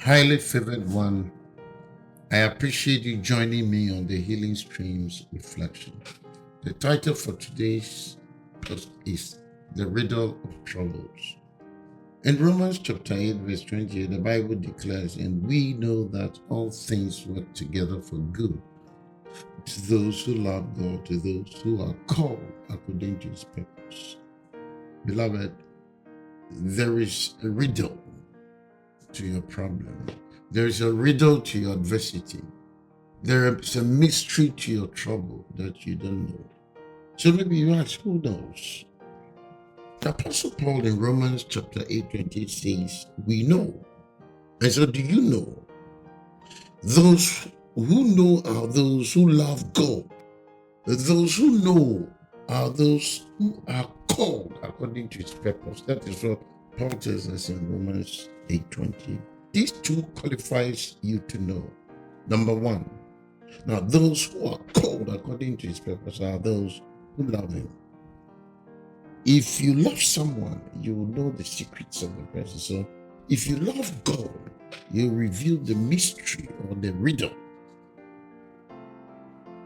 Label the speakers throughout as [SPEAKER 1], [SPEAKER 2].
[SPEAKER 1] Highly favored one, I appreciate you joining me on the Healing Streams reflection. The title for today's post is The Riddle of Troubles. In Romans chapter 8, verse 28, the Bible declares, "And we know that all things work together for good to those who love God, to those who are called according to his purpose." Beloved, there is a riddle to your problem. There is a riddle to your adversity. There is a mystery to your trouble that you don't know. So maybe you ask, who knows? The Apostle Paul in Romans chapter 8:28 says, "We know." And so do you know? Those who know are those who love God. Those who know are those who are called according to his purpose. That is what Paul tells us in Romans 8:20. These two qualifies you to know. Number one, now those who are called according to his purpose are those who love him. If you love someone, you will know the secrets of the person. So if you love God, you reveal the mystery or the riddle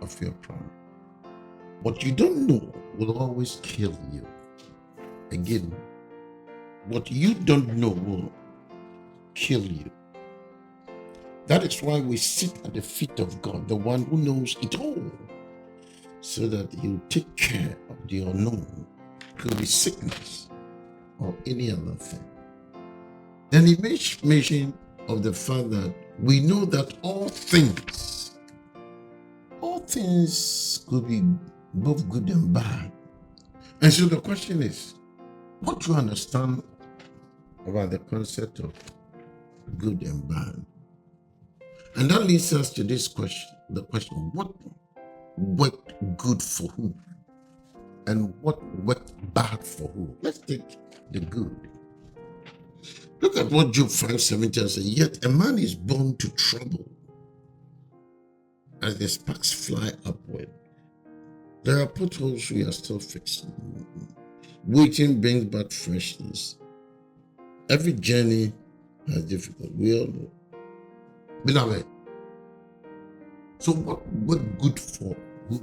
[SPEAKER 1] of your problem. What you don't know will always kill you. Again, what you don't know will kill you. That is why we sit at the feet of God, the one who knows it all, so that he'll take care of the unknown, could be sickness or any other thing. Then he makes mention of the fact that we know that all things could be both good and bad. And so the question is, what do you understand about the concept of good and bad? And that leads us to this question, the question, what worked good for who? And what worked bad for who? Let's take the good. Look at what Job 5:17 says, "Yet a man is born to trouble as the sparks fly upward. There are potholes we are still fixing. Waiting brings back freshness. Every journey has difficulty. We all know. Beloved, so what good for who?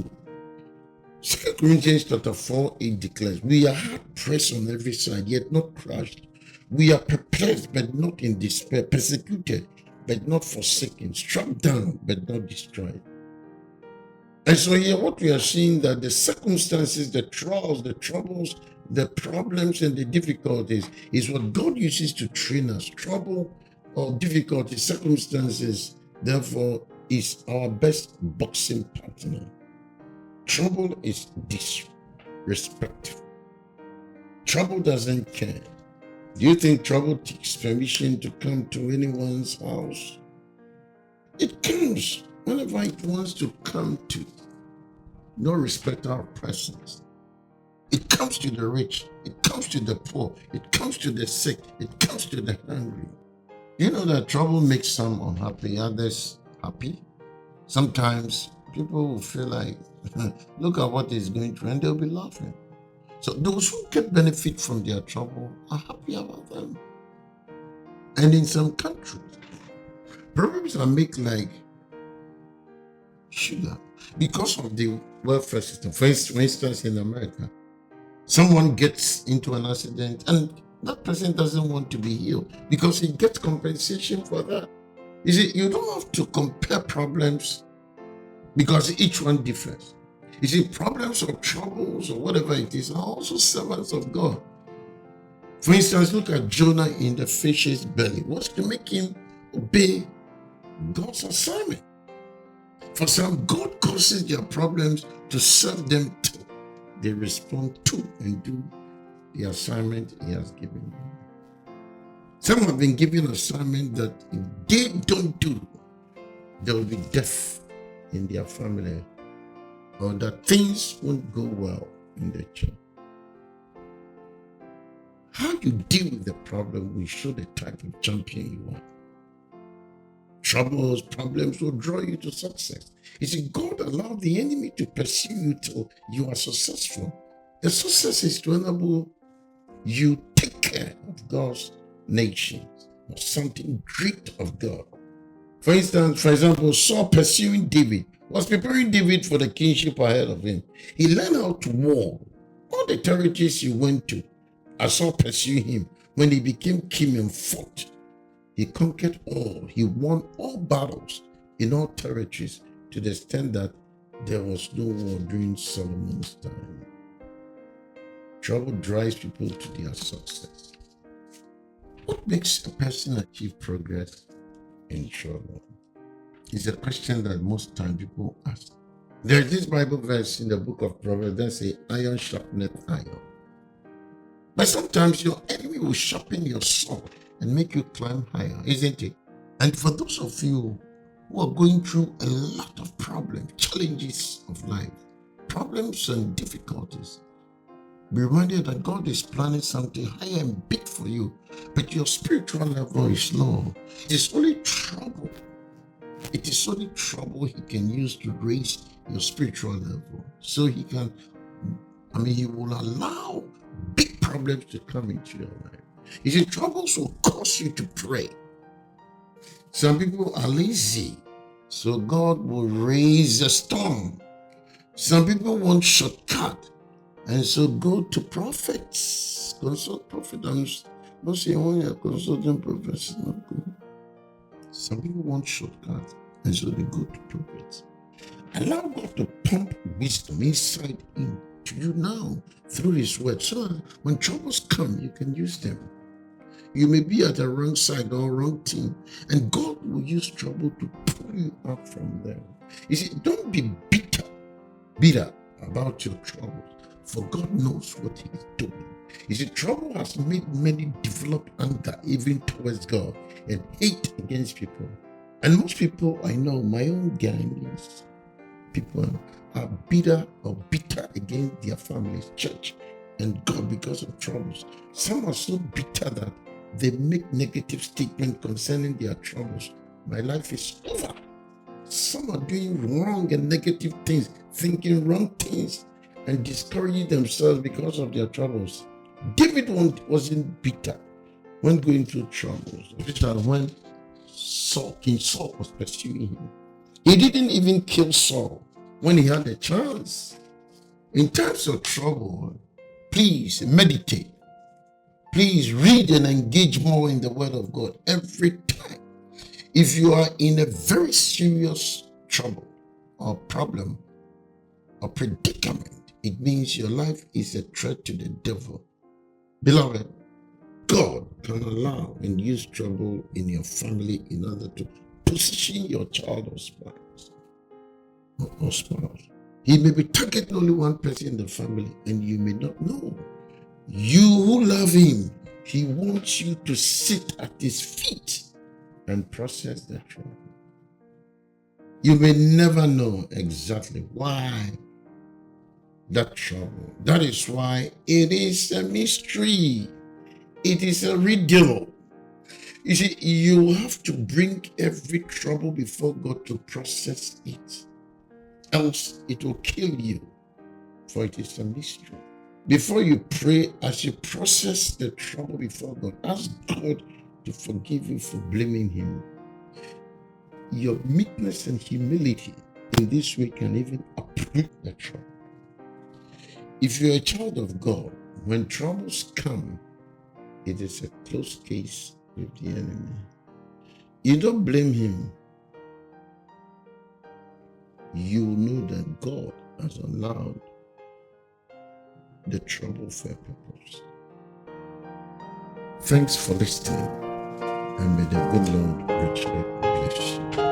[SPEAKER 1] 2 Corinthians chapter 4:8 declares, "We are hard pressed on every side, yet not crushed. We are perplexed, but not in despair, persecuted, but not forsaken, struck down, but not destroyed." And so here what we are seeing, that the circumstances, the trials, the troubles, the problems and the difficulties is what God uses to train us. Trouble or difficulty, circumstances, therefore, is our best boxing partner. Trouble is disrespectful. Trouble doesn't care. Do you think trouble takes permission to come to anyone's house? It comes whenever it wants to come to. No respect our presence. It comes to the rich. It comes to the poor. It comes to the sick. It comes to the hungry. You know that trouble makes some unhappy, others happy. Sometimes people will feel like, look at what he's going through, and they'll be laughing. So those who can benefit from their trouble are happy about them. And in some countries, problems are made like sugar because of the welfare system. For instance, in America, someone gets into an accident and that person doesn't want to be healed because he gets compensation for that. You see, you don't have to compare problems because each one differs. You see, problems or troubles or whatever it is are also servants of God. For instance, look at Jonah in the fish's belly. It was to make him obey God's assignment. For some, God causes their problems to serve them till they respond to and do the assignment he has given them. Some have been given an assignment that if they don't do, there will be death in their family, or that things won't go well in the church. How you deal with the problem will show the type of champion you are. Troubles, problems will draw you to success. You see, God allowed the enemy to pursue you till you are successful. The success is to enable you take care of God's nations, or something great of God. For example, Saul pursuing David was preparing David for the kingship ahead of him. He learned how to war. All the territories he went to, as Saul pursued him. When he became king and fought, he conquered all. He won all battles in all territories to the extent that there was no war during Solomon's time. Trouble drives people to their success. What makes a person achieve progress in trouble? It's a question that most time people ask. There's this Bible verse in the book of Proverbs that says, iron sharpeneth iron. But sometimes your enemy will sharpen your sword and make you climb higher, isn't it? And for those of you who are going through a lot of problems, challenges of life, problems and difficulties, be reminded that God is planning something higher and big for you, but your spiritual level is low. It is only trouble. It is only trouble He can use to raise your spiritual level. So He will allow big problems to come into your life. You see, troubles will cause you to pray. Some people are lazy, so God will raise a storm. Some people want shortcut, and so go to prophets. Consult prophet. I'm not saying when you're consulting prophets, it's not good. Some people want shortcut, and so they go to prophets. Allow God to pump wisdom inside into you now through His word, so that when troubles come, you can use them. You may be at the wrong side or wrong team, and God will use trouble to pull you out from there. You see, don't be bitter about your troubles, for God knows what He is doing. You see, trouble has made many develop anger even towards God and hate against people. And most people I know, my own Ghanaians, people are bitter against their families, church, and God because of troubles. Some are so bitter that they make negative statements concerning their troubles. My life is over. Some are doing wrong and negative things, thinking wrong things, and discouraging themselves because of their troubles. David wasn't bitter when going through troubles, especially when King Saul was pursuing him. He didn't even kill Saul when he had a chance. In times of trouble, please meditate. Please read and engage more in the Word of God every time. If you are in a very serious trouble or problem or predicament, it means your life is a threat to the devil. Beloved, God can allow and use trouble in your family in order to position your child or spouse. He may be targeting only one person in the family and you may not know. You who love Him, He wants you to sit at His feet and process the trouble. You may never know exactly why that trouble. That is why it is a mystery. It is a riddle. You see, you have to bring every trouble before God to process it. Else it will kill you, for it is a mystery. Before you pray, as you process the trouble before God, ask God to forgive you for blaming Him. Your meekness and humility in this way can even uproot the trouble. If you're a child of God, when troubles come, it is a close case with the enemy. You don't blame him. You know that God has allowed the trouble for a purpose. Thanks for listening, and may the good Lord richly bless you.